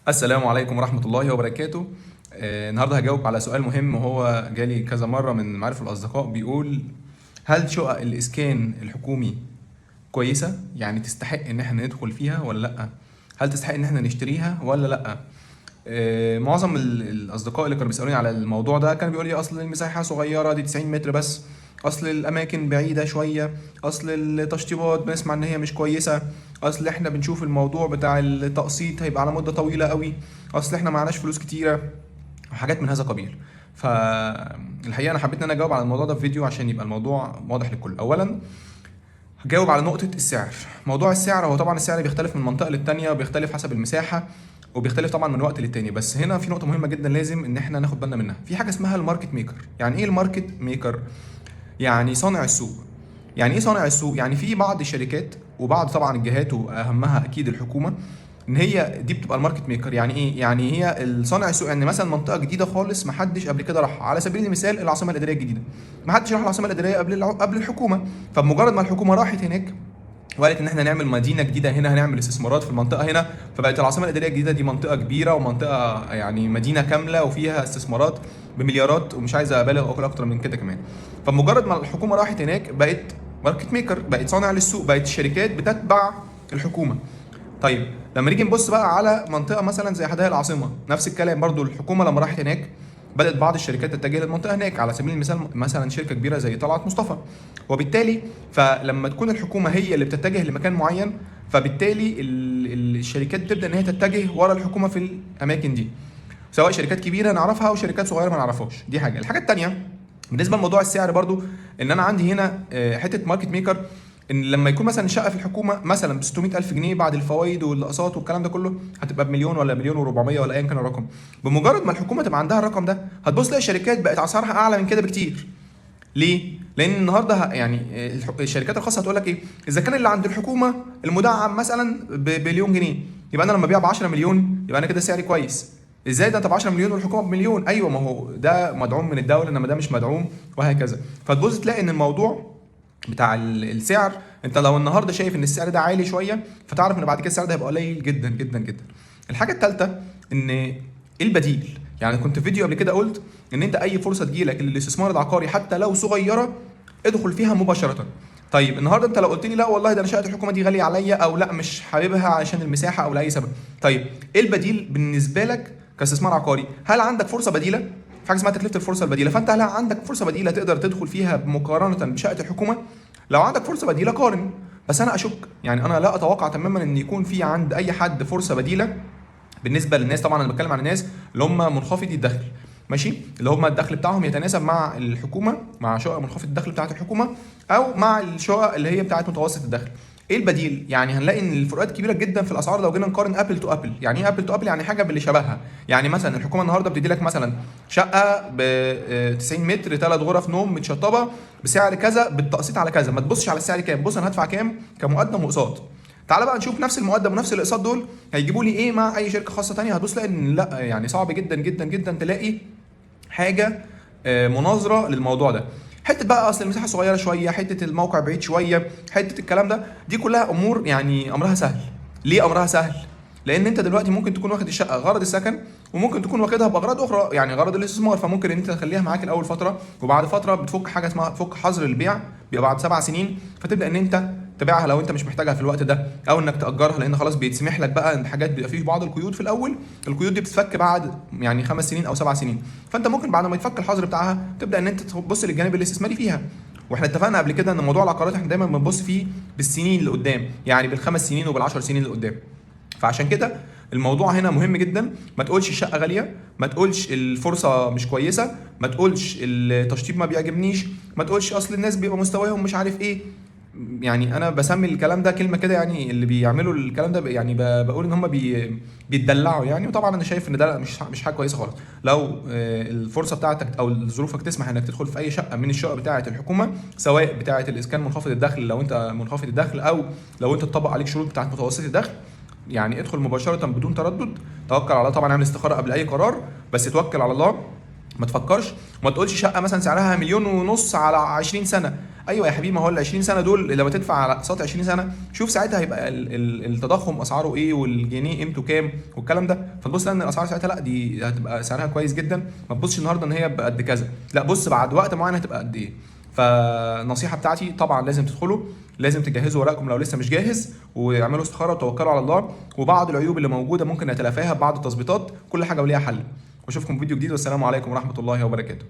السلام عليكم ورحمة الله وبركاته. النهارده هجاوب على سؤال مهم، وهو جالي كذا مرة من معارف الأصدقاء بيقول: هل شقق الإسكان الحكومي كويسة؟ يعني تستحق إن احنا ندخل فيها ولا لأ؟ هل تستحق إن احنا نشتريها ولا لأ؟ معظم الأصدقاء اللي كانوا بيسألوني على الموضوع ده كان بيقول لي: أصل المساحة صغيرة، دي 90 متر بس، أصل الأماكن بعيدة شوية، أصل التشطيبات بنسمع إن هي مش كويسة، أصل إحنا بنشوف الموضوع بتاع التقسيط هيبقى على مدة طويلة قوي، أصل إحنا معناش فلوس كتيرة، وحاجات من هذا القبيل. فالحقيقة أنا حبيت إن أنا أجاوب على الموضوع ده في فيديو عشان يبقى الموضوع واضح للكل. أولا هجاوب على نقطة السعر. موضوع السعر، هو طبعا السعر بيختلف من منطقة للتانية، وبيختلف حسب المساحة، وبيختلف طبعا من وقت للتاني. بس هنا في نقطة مهمة جدا لازم ان احنا ناخد بالنا منها، في حاجة اسمها الماركت ميكر. يعني ايه الماركت ميكر؟ يعني صانع السوق. يعني ايه صانع السوق؟ يعني في بعض الشركات وبعض طبعا الجهات، واهمها اكيد الحكومه، ان هي دي بتبقى الماركت ميكر. يعني ايه؟ يعني هي الصانع السوق. يعني مثلا منطقه جديده خالص ما حدش قبل كده راحها، على سبيل المثال العاصمه الاداريه الجديده، ما حدش راح العاصمه الاداريه قبل الحكومه. فبمجرد ما الحكومه راحت هناك وقالت ان احنا نعمل مدينه جديده هنا، هنعمل استثمارات في المنطقه هنا، فبقت العاصمه الاداريه الجديده دي منطقه كبيره، ومنطقه يعني مدينه كامله وفيها استثمارات بمليارات، ومش عايز ابالغ او اقول اكتر من كده كمان. فمجرد ما الحكومه راحت هناك بقت ماركت ميكر، بقت صانع للسوق، بقت الشركات بتتبع الحكومه. طيب لما نيجي نبص بقى على منطقه مثلا زي حدائق العاصمه، نفس الكلام برضو. الحكومه لما راحت هناك بدات بعض الشركات تتجه للمنطقه هناك، على سبيل المثال مثلا شركه كبيره زي طلعت مصطفى. وبالتالي فلما تكون الحكومه هي اللي بتتجه لمكان معين، فبالتالي الشركات بتبدا ان هي تتجه ورا الحكومه في الاماكن دي، سواء شركات كبيره نعرفها او شركات صغيره ما نعرفهاش. دي حاجه. الحاجه الثانيه بالنسبه لموضوع السعر برضو، ان انا عندي هنا حته ماركت ميكر. ان لما يكون مثلا الشقه في الحكومه مثلا ب 600000 جنيه بعد الفوائد والاقساط والكلام ده كله، هتبقى بمليون ولا مليون و400 ولا ايا كان الرقم. بمجرد ما الحكومه تبقى عندها الرقم ده، هتبص تلاقي الشركات بقت اسعارها اعلى من كده بكتير. ليه؟ لان النهارده يعني الشركات الخاصه هتقول لك ايه؟ اذا كان اللي عند الحكومه المدعم مثلا بمليون جنيه، يبقى انا لما ابيع ب 10 مليون يبقى انا كده سعري كويس. ازاي ده؟ انت ب 10 مليون والحكومه بمليون. ايوه، ما هو ده مدعوم من الدوله، انما ده مش مدعوم، وهكذا. فتبص تلاقي ان الموضوع بتاع السعر، انت لو النهارده شايف ان السعر ده عالي شويه، فتعرف ان بعد كده السعر ده هيبقى قليل جدا جدا جدا. الحاجه الثالثه ان ايه البديل. يعني كنت في فيديو قبل كده قلت ان انت اي فرصه تجيلك للاستثمار العقاري حتى لو صغيره، ادخل فيها مباشره. طيب النهارده انت لو قلت لي: لا والله ده انا شقه الحكومه دي غاليه عليا، او لا مش حاببها علشان المساحه او لاي سبب، طيب ايه البديل بالنسبه لك كاستثمار عقاري؟ هل عندك فرصه بديله؟ في حاجه اسمها تكلفه الفرصه البديله. فانت هل عندك فرصه بديله تقدر تدخل فيها مقارنه بشقه الحكومه؟ لو عندك فرصه بديله قارن. بس انا اشك، يعني انا لا اتوقع تماما ان يكون في عند اي حد فرصه بديله بالنسبه للناس. طبعا انا بتكلم عن الناس اللي هم منخفضي الدخل، ماشي، اللي هم الدخل بتاعهم يتناسب مع الحكومه، مع شقق منخفض الدخل بتاعه الحكومه، او مع الشقق اللي هي بتاعه متوسط الدخل. ايه البديل؟ يعني هنلاقي ان الفروقات كبيره جدا في الاسعار لو جينا نقارن ابل تو ابل. يعني ايه ابل تو ابل؟ يعني حاجه باللي شبهها. يعني مثلا الحكومه النهارده بتدي لك مثلا شقه ب 90 متر، 3 غرف نوم متشطبه بسعر كذا، بالتقسيط على كذا. ما تبصش على السعر كام، بص انا هدفع كام كمقدم وقساط. تعال بقى نشوف نفس المقدم ونفس الاقساط دول هيجيبوا لي ايه مع اي شركه خاصه تانية. هتبص تلاقي ان لا، يعني صعب جدا جدا جدا تلاقي حاجه مناظره للموضوع ده. حته بقى اصل المساحه صغيره شويه، حته الموقع بعيد شويه، حته الكلام ده، دي كلها امور يعني امرها سهل. ليه امرها سهل؟ لان انت دلوقتي ممكن تكون واخد الشقه غرض السكن، وممكن تكون واخدها باغراض اخرى، يعني غرض الاستثمار. فممكن ان انت تخليها معاك الاول فتره، وبعد فتره بتفك حاجه اسمها فك حظر البيع، بيبقى بعد 7 سنين، فتبدا ان انت تبيعها لو انت مش محتاجها في الوقت ده، او انك تاجرها، لان خلاص بيتسمح لك بقى ان حاجات بيبقى فيه بعض القيود في الاول. القيود دي بتتفك بعد يعني 5 سنين او 7 سنين. فانت ممكن بعد ما يتفك الحظر بتاعها تبدا ان انت تبص للجانب الاستثماري فيها. واحنا اتفقنا قبل كده ان موضوع العقارات احنا دايما بنبص فيه بالسنين اللي قدام، يعني بال5 سنين وبال10 سنين اللي قدام. فعشان كده الموضوع هنا مهم جدا. ما تقولش الشقه غاليه، ما تقولش الفرصه مش كويسه، ما تقولش التشطيب ما بيعجبنيش، ما تقولش اصل الناس بيبقى مستواهم مش عارف ايه. يعني انا بسمي الكلام ده كلمه كده، يعني اللي بيعملوا الكلام ده يعني بقول ان هم بيتدلعوا يعني. وطبعا انا شايف ان ده مش حاجه كويسه خالص. لو الفرصه بتاعتك او ظروفك تسمح انك تدخل في اي شقه من الشقق بتاعه الحكومه، سواء بتاعه الاسكان منخفض الدخل لو انت منخفض الدخل، او لو انت تطبق عليك شروط بتاعه متوسط الدخل، يعني ادخل مباشره بدون تردد. توكل على الله، طبعا اعمل استخاره قبل اي قرار، بس توكل على الله، ما تفكرش. وما تقولش شقه مثلا سعرها 1.5 مليون على 20 سنه، ايوه يا حبيبي، ما هو ال 20 سنه دول لما تدفع على اقساط 20 سنه، شوف ساعتها هيبقى التضخم اسعاره ايه والجنيه قيمته كام والكلام ده، فتبص ان الاسعار ساعتها لا دي هتبقى سعرها كويس جدا. ما تبصش النهارده ان هي بقد كذا، لا بص بعد وقت معين هتبقى قد ايه. فالنصيحه بتاعتي طبعا لازم تدخلوا، لازم تجهزوا ورقكم لو لسه مش جاهز، واعملوا استخاره وتوكلوا على الله. وبعض العيوب اللي موجوده ممكن نتلافاها ببعض التظبيطات، كل حاجه وليها حل. واشوفكم في فيديو جديد، والسلام عليكم ورحمه الله وبركاته.